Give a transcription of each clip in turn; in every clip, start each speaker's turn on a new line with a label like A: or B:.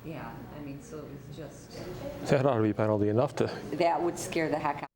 A: Yeah, I mean, so it was just...
B: That ought to be penalty enough to...
A: That would scare the heck out.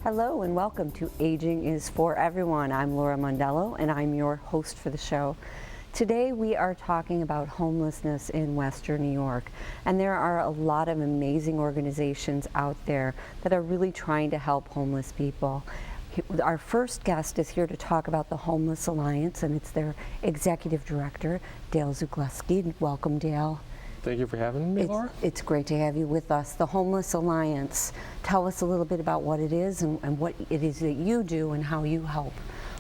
A: Hello and welcome to Aging is for Everyone. I'm Laura Mondello and I'm your host for the show. Today we are talking about homelessness in Western New York, and there are a lot of amazing organizations out there that are really trying to help homeless people. Our first guest is here to talk about the Homeless Alliance, and it's their executive director, Dale Zugleski. Welcome, Dale.
B: Thank you for having me, Laura.
A: It's great to have you with us. The Homeless Alliance. Tell us a little bit about what it is and what it is that you do and how you help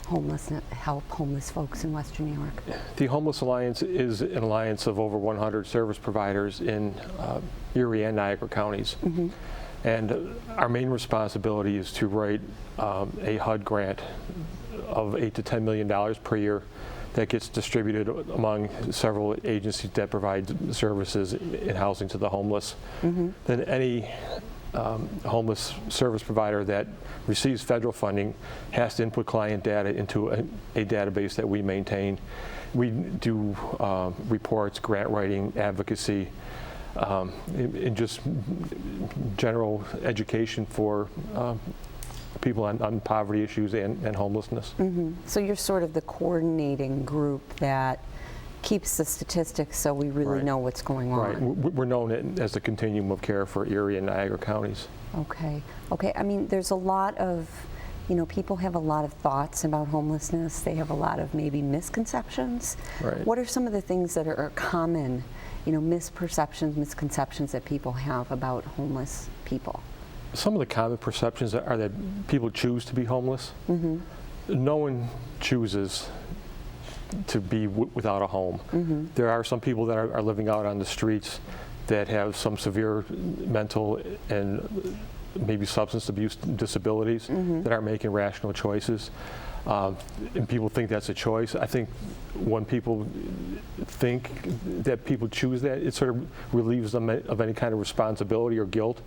A: homeless folks in Western New York.
B: The Homeless Alliance is an alliance of over 100 service providers in Erie and Niagara counties. Mm-hmm. And our main responsibility is to write a HUD grant of $8 to $10 million per year that gets distributed among several agencies that provide services in housing to the homeless. Mm-hmm. Then any homeless service provider that receives federal funding has to input client data into a database that we maintain. We do reports, grant writing, advocacy, and just general education for people on poverty issues and homelessness.
A: Mm-hmm. So you're sort of the coordinating group that keeps the statistics so we really know what's going on.
B: Right. We're known as the continuum of care for Erie and Niagara counties.
A: Okay. Okay. I mean, there's a lot of, people have a lot of thoughts about homelessness. They have a lot of maybe misconceptions.
B: Right.
A: What are some of the things that are common, misperceptions, misconceptions that people have about homeless people?
B: Some of the common perceptions are that people choose to be homeless. Mm-hmm. No one chooses to be without a home. Mm-hmm. There are some people that are living out on the streets that have some severe mental and maybe substance abuse disabilities that aren't making rational choices. And people think that's a choice. I think when people think that people choose that, it sort of relieves them of any kind of responsibility or guilt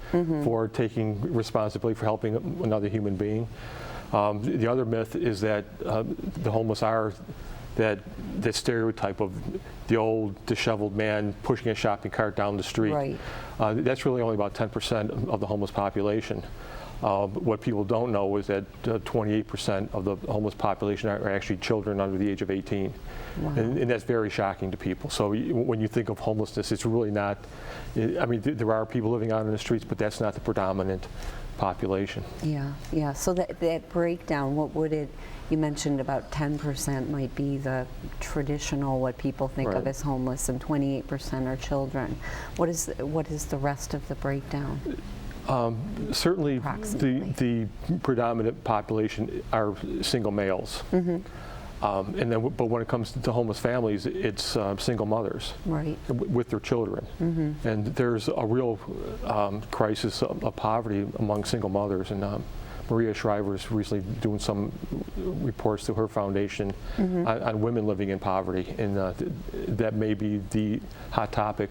B: for taking responsibility for helping another human being. The other myth is that the homeless are that stereotype of the old disheveled man pushing a shopping cart down the street.
A: Right.
B: That's really only about 10% of the homeless population. What people don't know is that 28% of the homeless population are actually children under the age of 18. Wow. And that's very shocking to people. So when you think of homelessness, it's really not, there are people living out in the streets, but that's not the predominant population. Yeah. So that breakdown, what would it, you mentioned about 10% might be the traditional, what people think of as homeless, and 28% are children. What is the rest of the breakdown? Certainly the predominant population are single males. Mm-hmm. But when it comes to homeless families, it's single mothers with their children. Mm-hmm. And there's a real crisis of poverty among single mothers. And Maria Shriver is recently doing some reports to her foundation on women living in poverty. And that may be the hot topic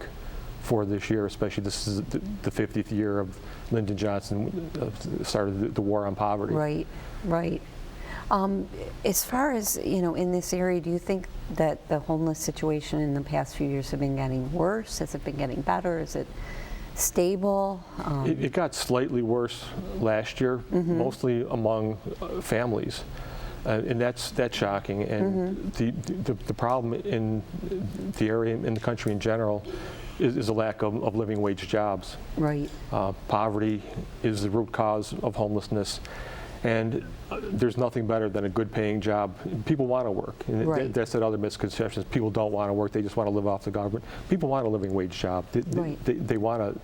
B: for this year, especially this is the 50th year of Lyndon Johnson started the war on poverty.
A: Right. As far as, in this area, do you think that the homeless situation in the past few years have been getting worse? Has it been getting better? Is it stable?
B: It got slightly worse last year, mostly among families. And that's shocking. And the problem in the area, in the country in general, is a lack of living wage jobs.
A: Right.
B: Poverty is the root cause of homelessness. And there's nothing better than a good paying job. People want to work. And
A: Right.
B: that's that other misconception. People don't want to work. They just want to live off the government. People want a living wage job. They want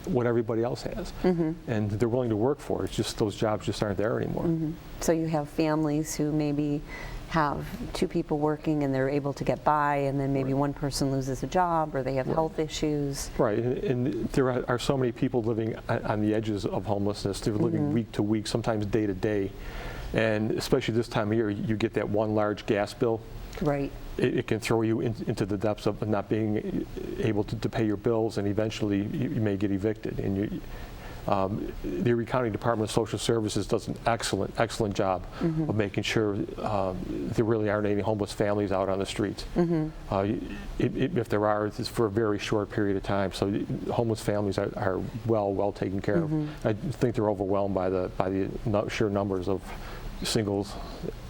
B: what everybody else has. And they're willing to work for it. It's just those jobs just aren't there anymore.
A: So you have families who maybe have two people working and they're able to get by, and then maybe one person loses a job or they have health issues.
B: Right, and there are so many people living on the edges of homelessness. They're living week to week, sometimes day to day. And especially this time of year, you get that one large gas bill.
A: Right.
B: It can throw you into the depths of not being able to pay your bills, and eventually you may get evicted. And the Erie County Department of Social Services does an excellent job of making sure there really aren't any homeless families out on the streets. If there are, it's for a very short period of time. So homeless families are well taken care of. I think they're overwhelmed by the sheer numbers of singles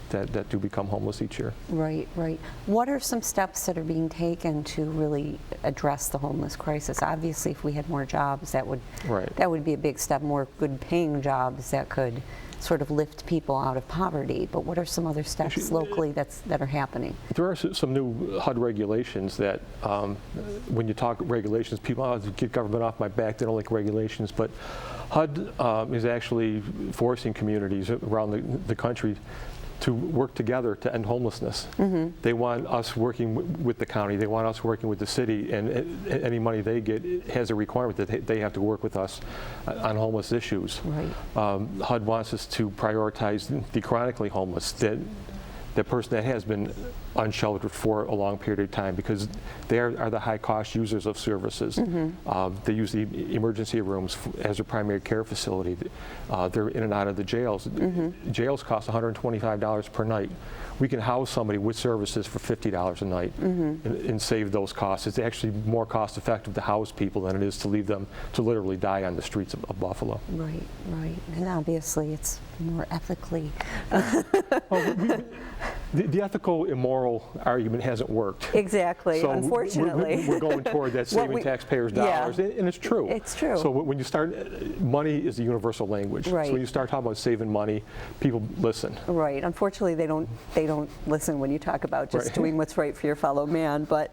B: that do become homeless each year.
A: Right, right. What are some steps that are being taken to really address the homeless crisis? Obviously, if we had more jobs, that would be a big step. More good-paying jobs that could sort of lift people out of poverty. But what are some other steps locally that are happening? There
B: are some new HUD regulations that, when you talk regulations, people get government off my back. They don't like regulations, but HUD is actually forcing communities around the country to work together to end homelessness. They want us working with the county, they want us working with the city, and any money they get has a requirement that they have to work with us on homeless issues.
A: Right.
B: HUD wants us to prioritize the chronically homeless, the person that has been unsheltered for a long period of time, because they are the high-cost users of services. They use the emergency rooms as their primary care facility. They're in and out of the jails. Jails cost $125 per night. We can house somebody with services for $50 a night and save those costs. It's actually more cost-effective to house people than it is to leave them to literally die on the streets of Buffalo.
A: Right, right. And obviously it's more ethically.
B: The ethical, immoral argument hasn't worked.
A: Exactly,
B: so
A: unfortunately.
B: We're going toward that saving taxpayers' dollars, and it's true.
A: It's true.
B: So when you start, money is a universal language.
A: Right.
B: So when you start talking about saving money, people listen.
A: Right. Unfortunately, they don't listen when you talk about just doing what's right for your fellow man. But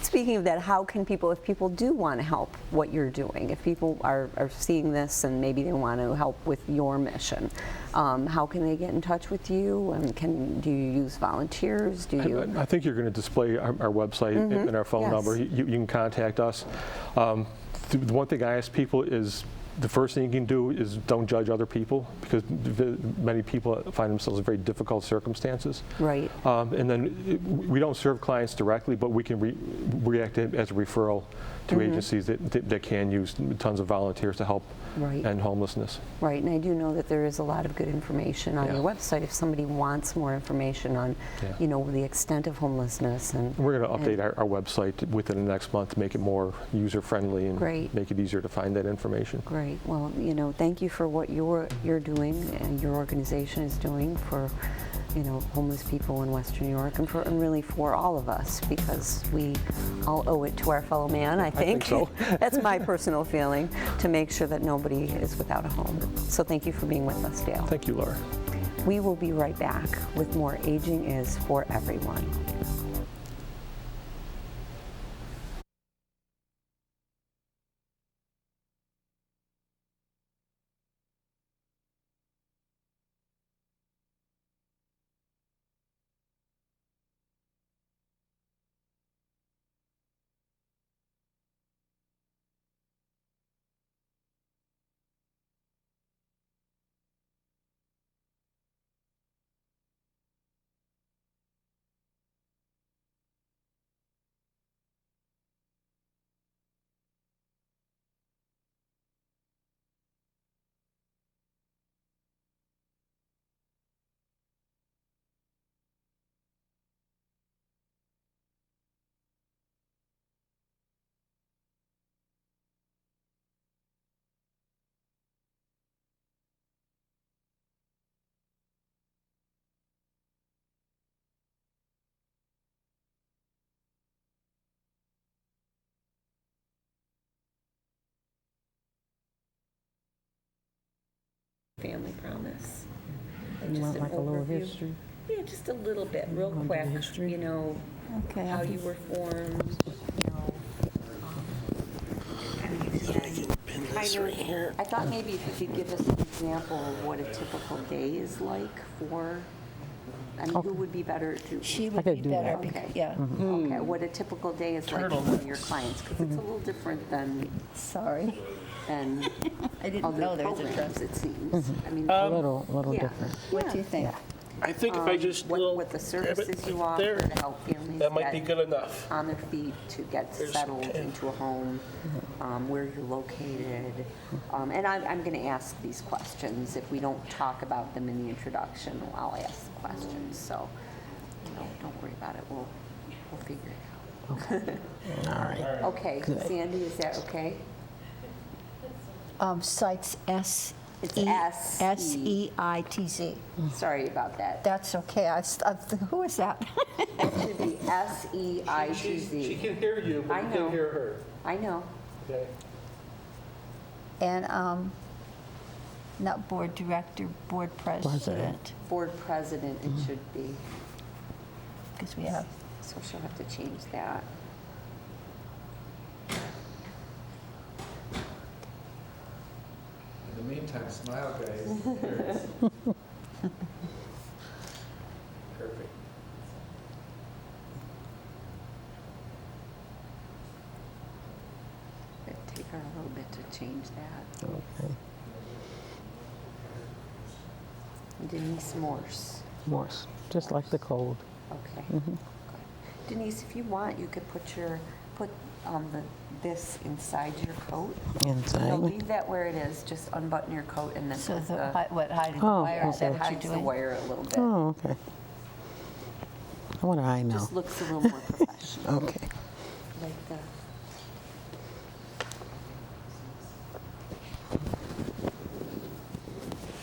A: speaking of that, how can people, if people do want to help what you're doing, if people are seeing this and maybe they want to help with your mission, how can they get in touch with you? And do you use volunteers?
B: I think you're going to display our website and our phone number. You can contact us. The one thing I ask people is, the first thing you can do is don't judge other people, because many people find themselves in very difficult circumstances.
A: Right.
B: And then we don't serve clients directly, but we can react as a referral to agencies that can use tons of volunteers to help end homelessness.
A: Right, and I do know that there is a lot of good information on your website if somebody wants more information on, you know, the extent of homelessness. And
B: we're going to update our website within the next month to make it more user-friendly and make it easier to find that information.
A: Great. Well, you know, thank you for what you're doing and your organization is doing for, you know, homeless people in Western New York, and really for all of us, because we all owe it to our fellow man, I think.
B: So.
A: That's my personal feeling, to make sure that nobody is without a home. So thank you for being with us, Dale.
B: Thank you, Laura.
A: We will be right back with more Aging is for Everyone. Family Promise?
C: You want like a little history?
A: Yeah, just a little bit, real quick,
C: history?
A: you know,
D: Okay.
A: how you were formed, you know. I thought maybe if you could give us an example of what a typical day is like for, I mean, who would be better to?
D: She would
C: could
D: be
C: do
D: better,
C: that.
D: because,
A: Okay.
D: yeah.
A: Okay, what a typical day is like for one of your clients, because it's a little different than
D: Sorry.
A: I
D: didn't
A: other
D: know there was a
A: programs, it seems. I mean,
C: A little
A: yeah.
C: different.
D: What do you think?
E: I think if I just
A: What the services you offer
E: there,
A: to help families
E: that might be
A: get
E: good enough.
A: on their feet to get settled into a home, where you're located. And I'm going to ask these questions. If we don't talk about them in the introduction, I'll ask the questions. So, you know, don't worry about it. We'll figure it out.
C: All right.
A: Okay, Sandy, is that okay?
D: Sites
A: It's S-E.
D: S-E-I-T-Z.
A: Sorry about that.
D: That's okay. Who is that?
A: It should be
E: She
A: S-E-I-T-Z.
E: can hear you, but
A: I
E: you
A: know.
E: can't hear her.
A: I know.
E: Okay.
D: And not board director, board president,
A: Board president, it should be.
D: because we have.
A: So she'll have to change that.
F: In the meantime, smile, guys. Perfect.
A: It'd take her a little bit to change that.
C: Okay.
A: Denise Morse.
C: Morse, just like the code.
A: Okay. Good. Denise, if you want, you could put this inside your coat. No,
C: Inside.
A: leave that where it is. Just unbutton your coat and then
D: So
A: put
D: the,
A: the,
D: hiding the
C: Oh,
D: wire, is that
A: that
D: what you're
A: hides the
D: doing?
A: wire a little bit.
C: Oh, okay. What do I know?
A: Just looks a little more professional.
C: Okay.
A: Like the.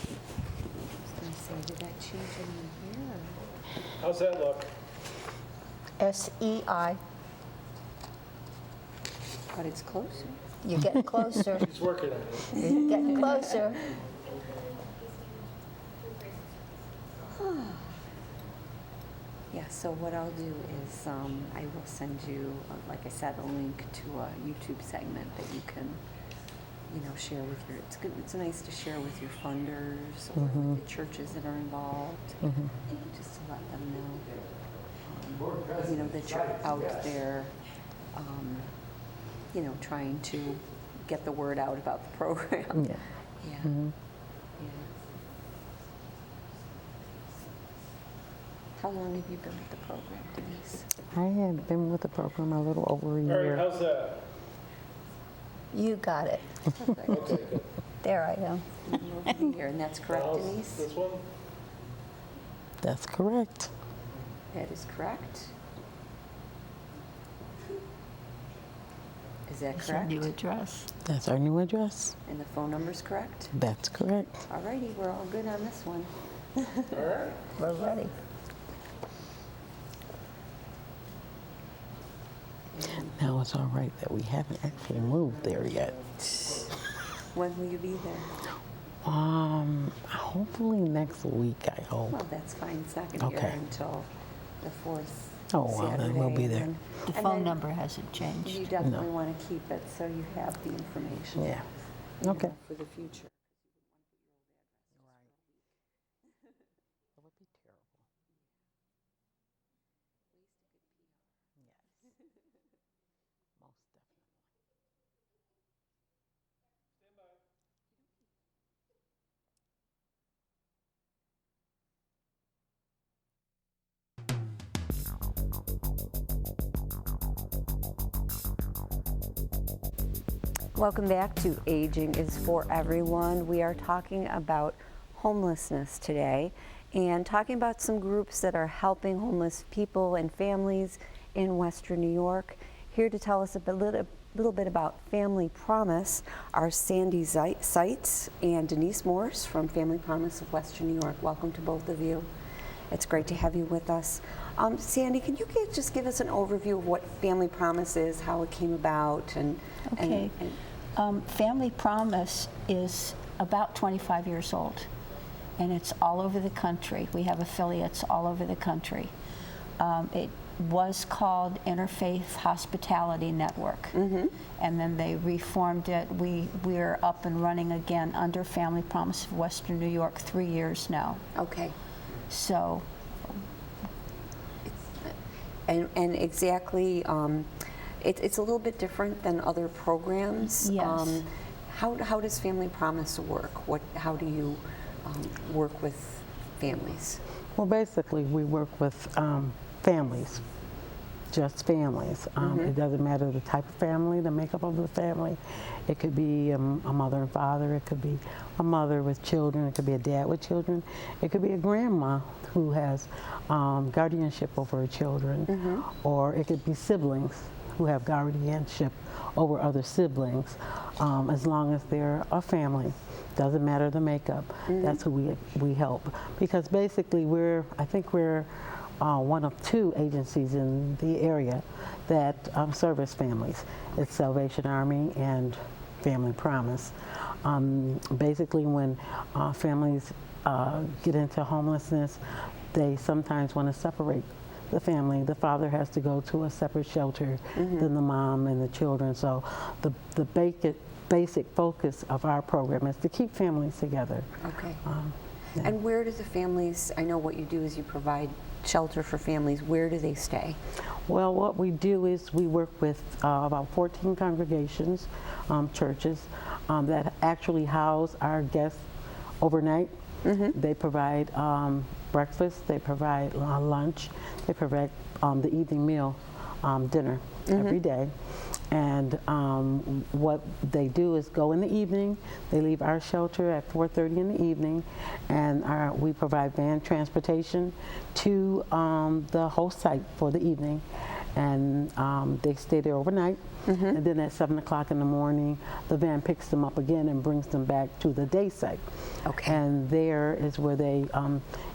A: I was gonna say, did I change anything here?
E: How's that look?
D: S-E-I.
A: But it's closer.
D: You're getting closer.
E: He's working on it.
D: You're getting closer.
A: Yeah, so what I'll do is I will send you, like I said, a link to a YouTube segment that you can, you know, share with your, it's good, it's nice to share with your funders or with the churches that are involved, just to let them know, you know, that you're out there, you know, trying to get the word out about the program.
C: Yeah.
A: Yeah.
C: Mhm.
A: Yeah. How long have you been with the program, Denise?
C: I have been with the program a little over a
E: All right,
C: year.
E: how's that?
D: You got it.
A: Perfect.
E: Okay, good.
D: There I am.
A: Over here, and that's correct,
E: How's
A: Denise?
E: this one?
C: That's correct.
A: That is correct. Is that
D: It's your
A: correct?
D: new address.
C: That's our new address.
A: And the phone number's correct?
C: That's correct.
A: All righty, we're all good on this one.
E: All right.
D: We're ready.
C: Now it's all right that we haven't actually moved there yet.
A: When will you be there?
C: Hopefully next week, I hope.
A: Well, that's fine. It's not going to be
C: Okay.
A: there until the fourth
C: Oh, well,
A: Saturday.
C: then we'll be
A: and
C: there.
A: then-
D: The
A: and
D: phone
A: then
D: number hasn't
A: You
D: changed.
A: definitely want to keep it so you have the information.
C: Yeah.
A: you know,
C: Okay.
A: For the future.
C: That would be terrible. Most definitely.
A: Welcome back to Aging is for Everyone. We are talking about homelessness today and talking about some groups that are helping homeless people and families in Western New York. Here to tell us a little bit about Family Promise are Sandy Seitz and Denise Morse from Family Promise of Western New York. Welcome to both of you. It's great to have you with us. Sandy, can you just give us an overview of what Family Promise is, how it came about, and
D: Okay. Family Promise is about 25 years old. and it's all over the country. We have affiliates all over the country. It was called Interfaith Hospitality Network, and then they reformed it. We're up and running again under Family Promise of Western New York 3 years now.
A: Okay.
D: So,
A: And exactly, it's a little bit different than other programs.
D: Yes.
A: How does Family Promise work? How do you work with families?
C: Well, basically, we work with families, just families. It doesn't matter the type of family, the makeup of the family. It could be a mother and father. It could be a mother with children. It could be a dad with children. It could be a grandma who has guardianship over her children. Or it could be siblings who have guardianship over other siblings, as long as they're a family. Doesn't matter the makeup. That's who we help. Because basically I think we're one of 2 agencies in the area that service families. It's Salvation Army and Family Promise. Basically, when families get into homelessness, they sometimes want to separate the family. The father has to go to a separate shelter than the mom and the children. So the basic focus of our program is to keep families together.
A: Okay.
C: Yeah.
A: And where do the families, I know what you do is you provide shelter for families. Where do they stay?
C: Well, what we do is we work with about 14 congregations, churches, that actually house our guests overnight. They provide breakfast, they provide lunch, they provide the evening meal, dinner every day. And what they do is go in the evening. They leave our shelter at 4:30 in the evening, and we provide van transportation to the host site for the evening. And they stay there overnight. And then at 7 o'clock in the morning, the van picks them up again and brings them back to the day site.
A: Okay.
C: And there is where they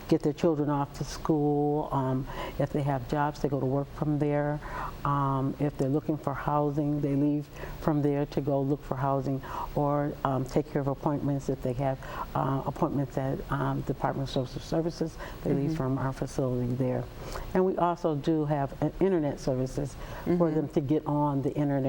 C: get their children off to school. If they have jobs, they go to work from there. If they're looking for housing, they leave from there to go look for housing, or take care of appointments. If they have appointments at Department of Social Services, they leave from our facility there. And we also do have internet services for them to get on the internet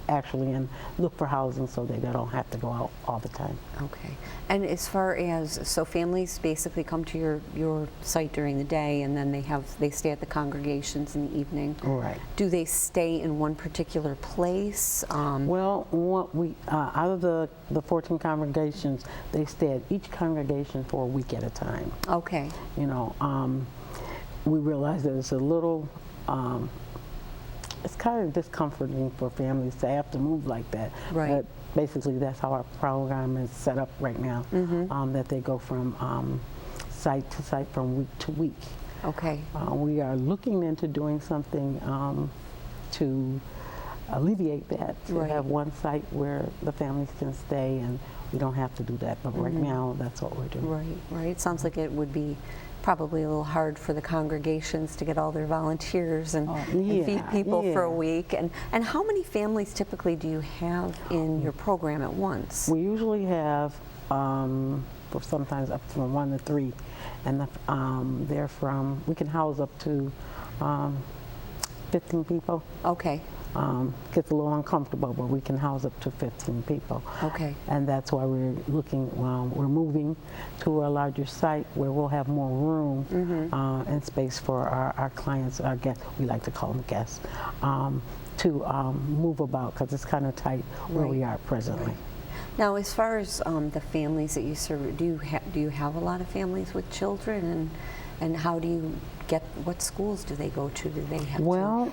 C: actually and look for housing, so they don't have to go out all the time.
A: Okay. And as far as, so families basically come to your site during the day, and then they stay at the congregations in the evening.
C: Right.
A: Do they stay in one particular place?
C: Well, what we out of the 14 congregations, they stay at each congregation for a week at a time.
A: Okay.
C: You know, we realize that it's a little, it's kind of discomforting for families to have to move like that.
A: Right.
C: But basically, that's how our program is set up right now, that they go from site to site, from week to week.
A: Okay.
C: We are looking into doing something to alleviate that, to
A: Right.
C: have one site where the families can stay, and we don't have to do that. But right now, that's what we're doing.
A: Right, right. It sounds like it would be probably a little hard for the congregations to get all their volunteers and feed people for a week. And how many families typically do you have in your program at once?
C: We usually have sometimes up from 1 to 3, and we can house up to 15 people.
A: Okay.
C: Gets a little uncomfortable, but we can house up to 15 people.
A: Okay.
C: And that's why we're we're moving to a larger site where we'll have more room and space for our clients, our guests, we like to call them guests, to move about, because it's kind of tight where we are presently.
A: Right. Now, as far as the families that you serve, do you have a lot of families with children, and how do you what schools do they go to? Do they have
C: Well,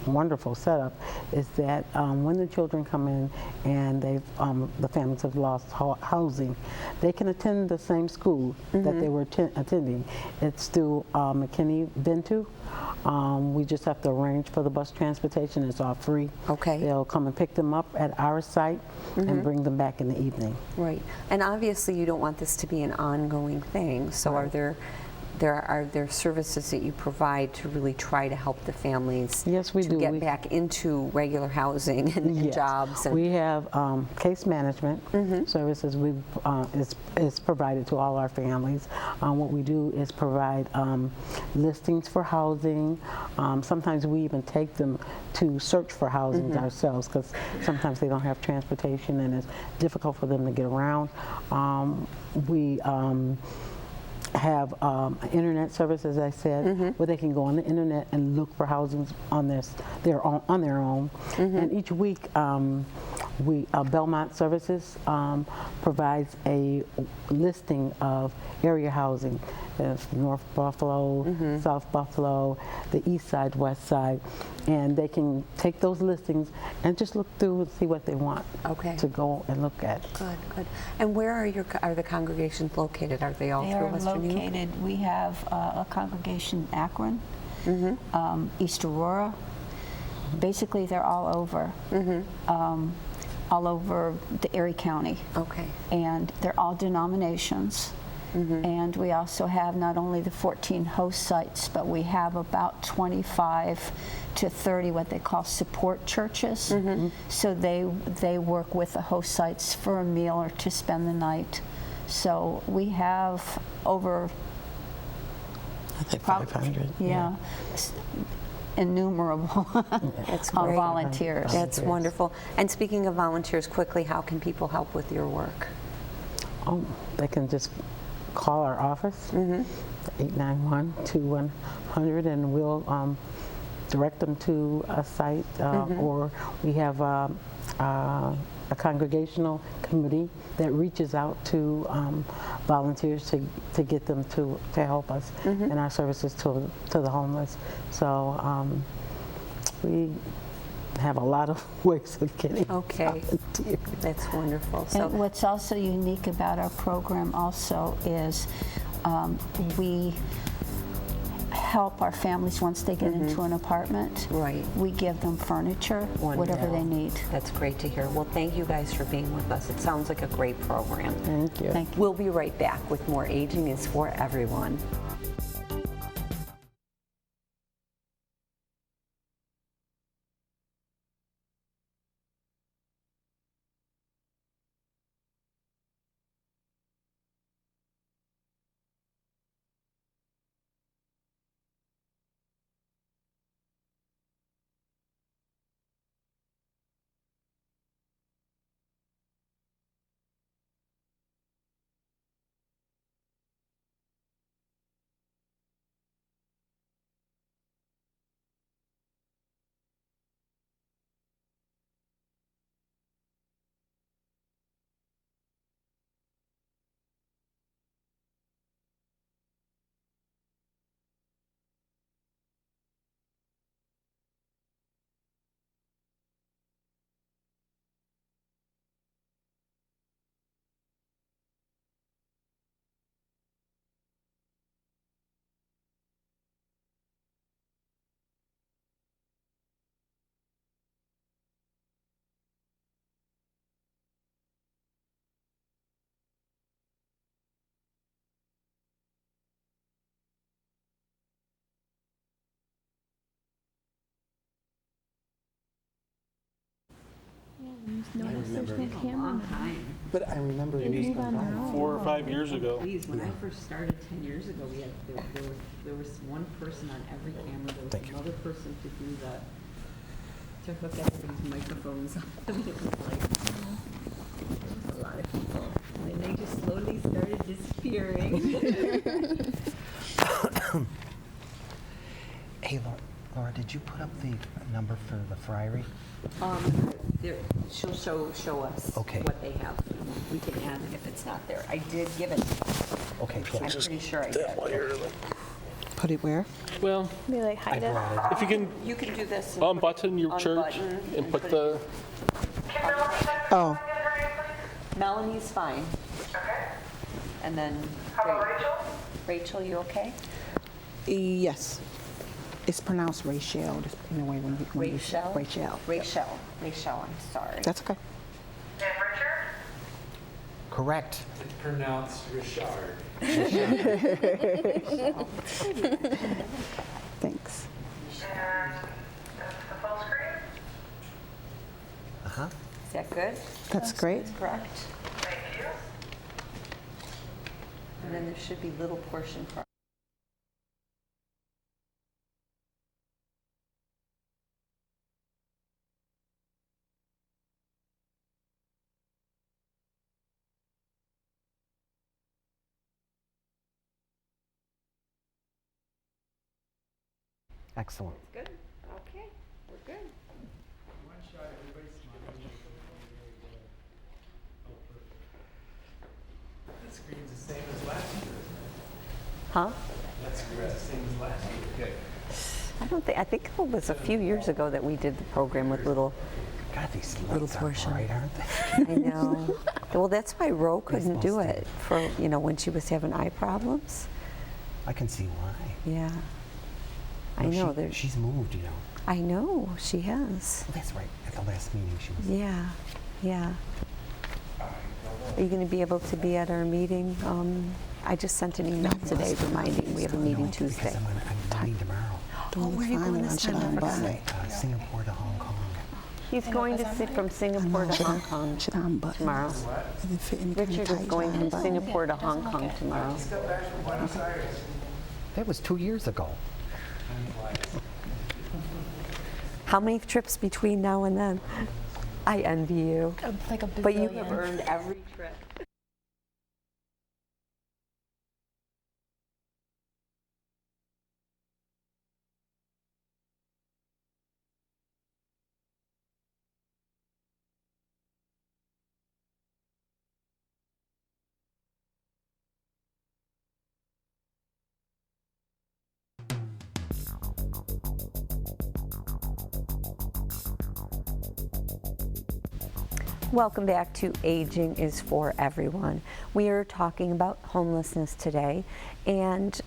C: wonderful setup is that when the children come in and the families have lost housing, they can attend the same school that they were attending. It's through McKinney-Ventu. We just have to arrange for the bus transportation. It's all free.
A: Okay.
C: They'll come and pick them up at our site and bring them back in the evening.
A: Right. And obviously you don't want this to be an ongoing thing, so are there are there services that you provide to really try to help the families
C: Yes, we
A: to
C: do.
A: get back into regular housing and
C: Yes.
A: jobs? And
C: We have case management services is provided to all our families. What we do is provide listings for housing. Sometimes we even take them to search for housing ourselves, because sometimes they don't have transportation and it's difficult for them to get around. We have internet service, as I said, where they can go on the internet and look for housing on their own. And each week, Belmont Services provides a listing of area housing. There's North Buffalo, South Buffalo, the East Side, West Side, and they can take those listings and just look through and see what they want to go and look at.
A: Good, good. And where are the congregations located? Are they all
D: They
A: through
D: are
A: Western New York?
D: located, we have a congregation in Akron, East Aurora. Basically, they're all over. All over the Erie County.
A: Okay.
D: And they're all denominations. And we also have not only the 14 host sites, but we have about 25 to 30 what they call support churches. So they work with the host sites for a meal or to spend the night. So we have over
C: I think 500.
D: yeah, innumerable
A: That's great.
D: volunteers.
A: That's wonderful. And speaking of volunteers, quickly, how can people help with your work?
C: Oh, they can just call our office, 891-2100, and we'll direct them to a site, or we have a congregational committee that reaches out to volunteers to get them to help us in our services to the homeless. So we have a lot of ways of getting volunteers.
A: That's wonderful. So
D: And what's also unique about our program also is we help our families once they get into an apartment.
A: Right.
D: We give them furniture, whatever they need.
A: That's great to hear. Well, thank you guys for being with us. It sounds like a great program.
C: Thank you.
D: Thank you.
A: We'll be right back with more Aging is for Everyone.
F: But I remember
E: Maybe 4 or 5 years ago.
A: Please, when I first started 10 years ago, we had there was one person on every camera. There was another person to do to hook everybody's microphones up. I mean, it was like there was a lot of people, and they just slowly started disappearing.
G: Hey, Laura, did you put up the number for the friary?
A: She'll show us
G: Okay.
A: what they have. We can add it if it's not there. I did give it.
G: Okay,
A: I'm pretty sure I did.
C: Put it where?
E: Well,
H: Maybe like hide it.
E: if you can
A: You can do this. and
E: unbutton your church
A: unbutton
E: and put
A: it-
E: the,
C: Oh,
A: Melanie's fine. Okay. And then. How about Rachel? Rachel, you okay?
I: Yes. It's pronounced Rachel, just in a way when you
A: Rachel?
I: Rachel.
A: Rachel, I'm sorry.
I: That's okay.
G: Correct.
H: It's pronounced Richard.
I: Thanks.
G: Uh-huh.
A: Is that good?
I: That's great.
A: Correct. Thank you. And then there should be little portion for.
G: Excellent.
A: Good. Okay. We're good.
H: One shot, everybody smiling. Oh, perfect. The screen's the same as last year.
A: Huh?
H: That screen's the same as last year. Good.
A: I think it was a few years ago that we did the program with little.
G: God, these
A: Little
G: lights are
A: portion.
G: bright, aren't they?
A: I know. Well, that's why Ro couldn't do
G: supposed to.
A: it for, when she was having eye problems.
G: I can see why.
A: Yeah. I
G: No,
A: know.
G: she-
A: There's.
G: She's moved,
A: I know. She has.
G: Well, that's right. At the last meeting, she was.
A: Yeah. Yeah. Are you going to be able to be at our meeting? I just sent an email today reminding we have a meeting
G: No,
A: Tuesday.
G: Because I'm leaving tomorrow.
A: Oh, where are you going this time? I forgot.
G: Singapore to Hong Kong.
A: He's going to sit from Singapore to Hong Kong
I: Should I unbutton
A: tomorrow.
I: this? Does it fit any kind of
A: Richard is
I: tight
A: going
I: button?
A: from Singapore to Hong Kong tomorrow.
H: Just got back from Buenos Aires.
G: That was 2 years ago.
A: How many trips between now and then? I envy you.
D: Like a
A: But you have
D: bazillion.
A: earned every trip. Welcome back to Aging is for Everyone. We are talking about homelessness today, and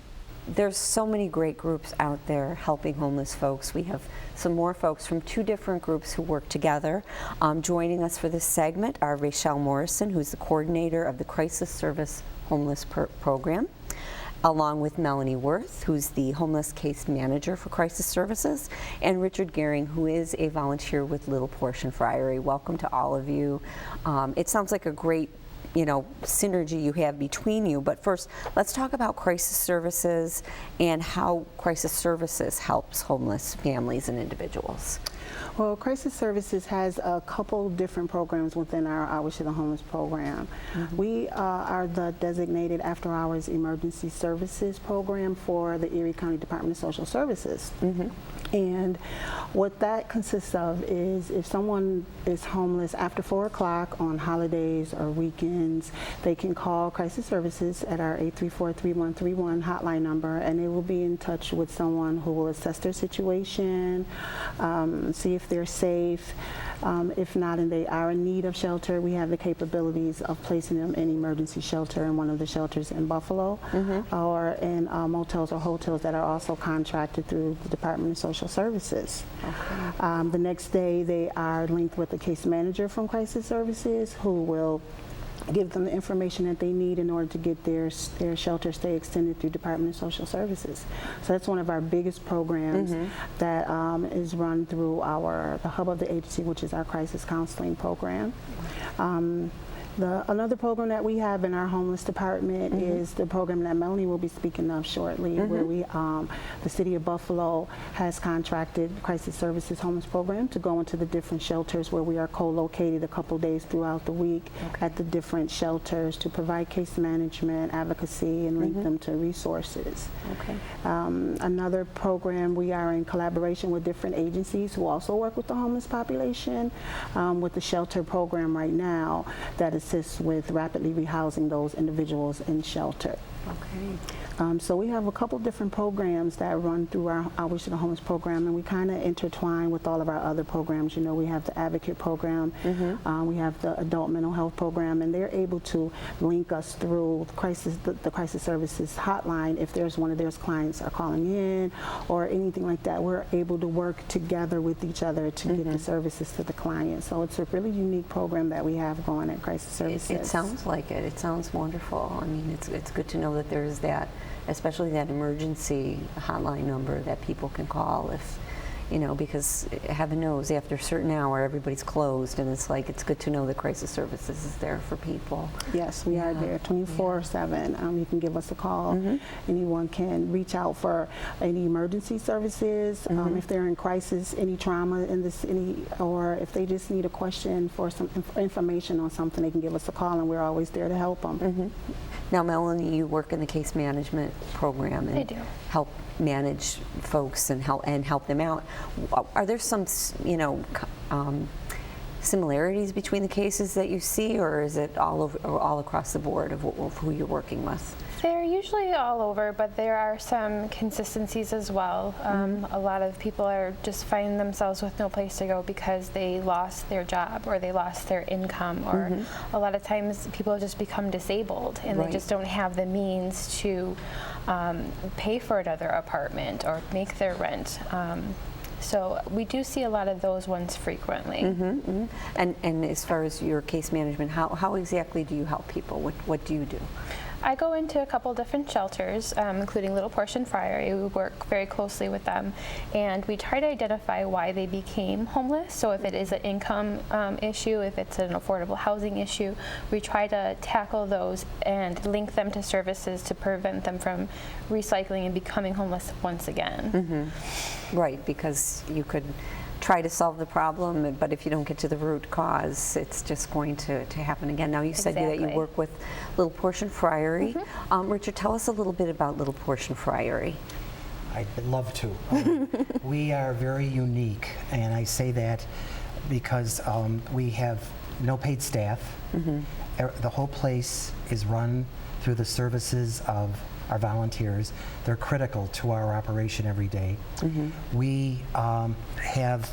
A: there's so many great groups out there helping homeless folks. We have some more folks from two different groups who work together. Joining us for this segment are Rachelle Morrison, who's the coordinator of the Crisis Service Homeless Program, along with Melanie Worth, who's the homeless case manager for Crisis Services, and Richard Gehring, who is a volunteer with Little Portion Friary. Welcome to all of you. It sounds like a great synergy you have between you, but first let's talk about Crisis Services and how Crisis Services helps homeless families and individuals.
I: Well, Crisis Services has a couple different programs within our Hours to the Homeless program. We are the designated after-hours emergency services program for the Erie County Department of Social Services. And what that consists of is if someone is homeless after 4 o'clock on holidays or weekends, they can call Crisis Services at our 834-3131 hotline number, and they will be in touch with someone who will assess their situation, see if they're safe. If not, and they are in need of shelter, we have the capabilities of placing them in emergency shelter in one of the shelters in Buffalo, or in motels or hotels that are also contracted through the Department of Social Services. The next day, they are linked with a case manager from Crisis Services who will give them the information that they need in order to get their shelter stay extended through Department of Social Services. So that's one of our biggest programs that is run through the hub of the agency, which is our crisis counseling program. Another program that we have in our homeless department is the program that Melanie will be speaking of shortly, where the City of Buffalo has contracted Crisis Services Homeless Program to go into the different shelters where we are co-located a couple days throughout the week at the different shelters to provide case management, advocacy, and link them to resources. Another program, we are in collaboration with different agencies who also work with the homeless population, with the shelter program right now that assists with rapidly rehousing those individuals in shelter.
A: Okay.
I: So we have a couple different programs that run through our Outreach to the Homeless program, and we kind of intertwine with all of our other programs. You know, we have the Advocate program, we have the Adult Mental Health program, and they're able to link us through the crisis services hotline. If there's one of their clients are calling in or anything like that, we're able to work together with each other to get the services to the client. So it's a really unique program that we have going at Crisis Services.
A: It sounds like it. It sounds wonderful. I mean, it's good to know that there's that, especially that emergency hotline number that people can call if, you know, because heaven knows after a certain hour everybody's closed, and it's like it's good to know that Crisis Services is there for people.
I: Yes, we are there 24/7. You can give us a call. Anyone can reach out for any emergency services, if they're in crisis, any trauma in the city, or if they just need a question for some information on something, they can give us a call, and we're always there to help them.
A: Now, Melanie, you work in the case management program and
J: I do.
A: help manage folks and help them out. Are there some, you know, similarities between the cases that you see, or is it all across the board of who you're working with?
J: They're usually all over, but there are some consistencies as well. A lot of people are just finding themselves with no place to go because they lost their job or they lost their income, or a lot of times people just become disabled and they just don't have the means to pay for another apartment or make their rent. So we do see a lot of those ones frequently.
A: And as far as your case management, how exactly do you help people? What do you do?
J: I go into a couple different shelters, including Little Portion Friary. We work very closely with them, and we try to identify why they became homeless. So if it is an income issue, if it's an affordable housing issue, we try to tackle those and link them to services to prevent them from recycling and becoming homeless once again.
A: Right, because you could try to solve the problem, but if you don't get to the root cause, it's just going to happen again. Now, you said that you work with Little Portion Friary. Richard, tell us a little bit about Little Portion Friary.
G: I'd love to. We are very unique, and I say that because we have no paid staff. The whole place is run through the services of our volunteers. They're critical to our operation every day. We have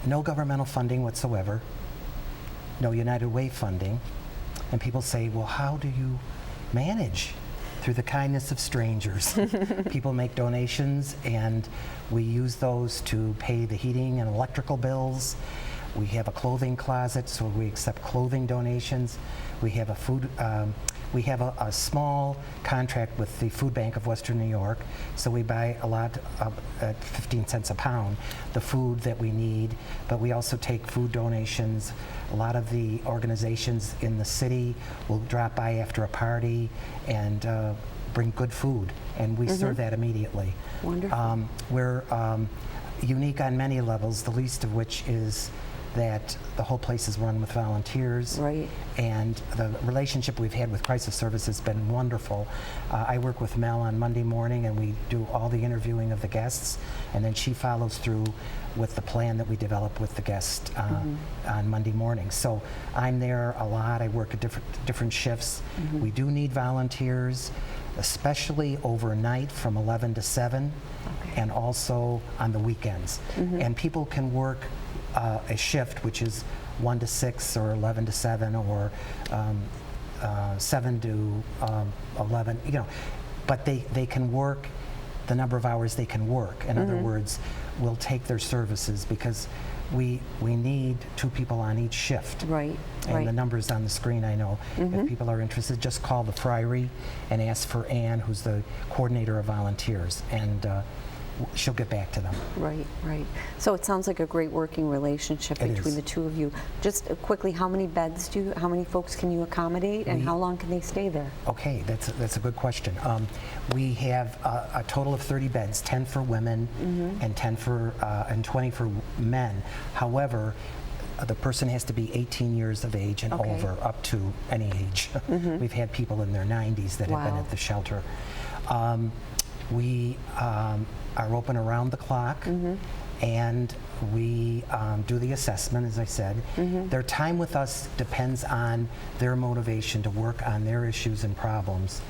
G: no governmental funding whatsoever, no United Way funding, and people say, well, how do you manage? Through the kindness of strangers. People make donations, and we use those to pay the heating and electrical bills. We have a clothing closet, so we accept clothing donations. We have a food, we have a small contract with the Food Bank of Western New York, so we buy a lot at 15 cents a pound, the food that we need, but we also take food donations. A lot of the organizations in the city will drop by after a party and bring good food, and we serve that immediately.
A: Wonderful.
G: We're unique on many levels, the least of which is that the whole place is run with volunteers.
A: Right.
G: And the relationship we've had with Crisis Service has been wonderful. I work with Mel on Monday morning, and we do all the interviewing of the guests, and then she follows through with the plan that we develop with the guest on Monday morning. So I'm there a lot. I work at different shifts. We do need volunteers, especially overnight from 11 to 7, and also on the weekends. And people can work a shift, which is 1 to 6 or 11 to 7 or 7 to 11, you know, but they can work the number of hours they can work. In other words, we'll take their services because we need 2 people on each shift.
A: Right.
G: And the number's on the screen, I know. If people are interested, just call the Friary and ask for Ann, who's the coordinator of volunteers, and she'll get back to them.
A: Right, right. So it sounds like a great working relationship between the two of you. Just quickly, how many beds how many folks can you accommodate, and how long can they stay there?
G: Okay, that's a good question. We have a total of 30 beds, 10 for women and 10 for and 20 for men. However, the person has to be 18 years of age and over, up to any age. We've had people in their 90s that have been at the shelter. We are open around the clock, and we do the assessment, as I said. Their time with us depends on their motivation to work on their issues and problems.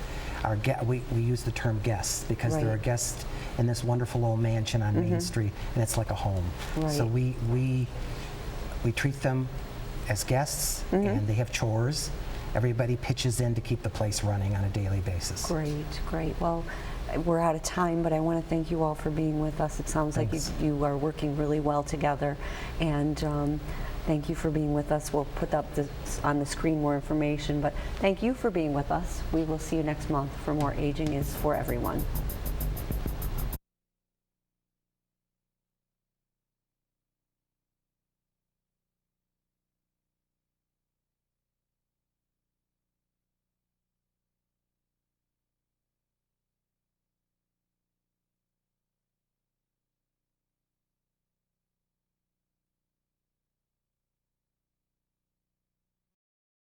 G: We use the term guests because they're a guest in this wonderful old mansion on Main Street, and it's like a home. So we treat them as guests, and they have chores. Everybody pitches in to keep the place running on a daily basis.
A: Great, great. Well, we're out of time, but I want to thank you all for being with us. It sounds like you are working really well together, and thank you for being with us. We'll put up on the screen more information, but thank you for being with us. We will see you next month for more Aging is for Everyone.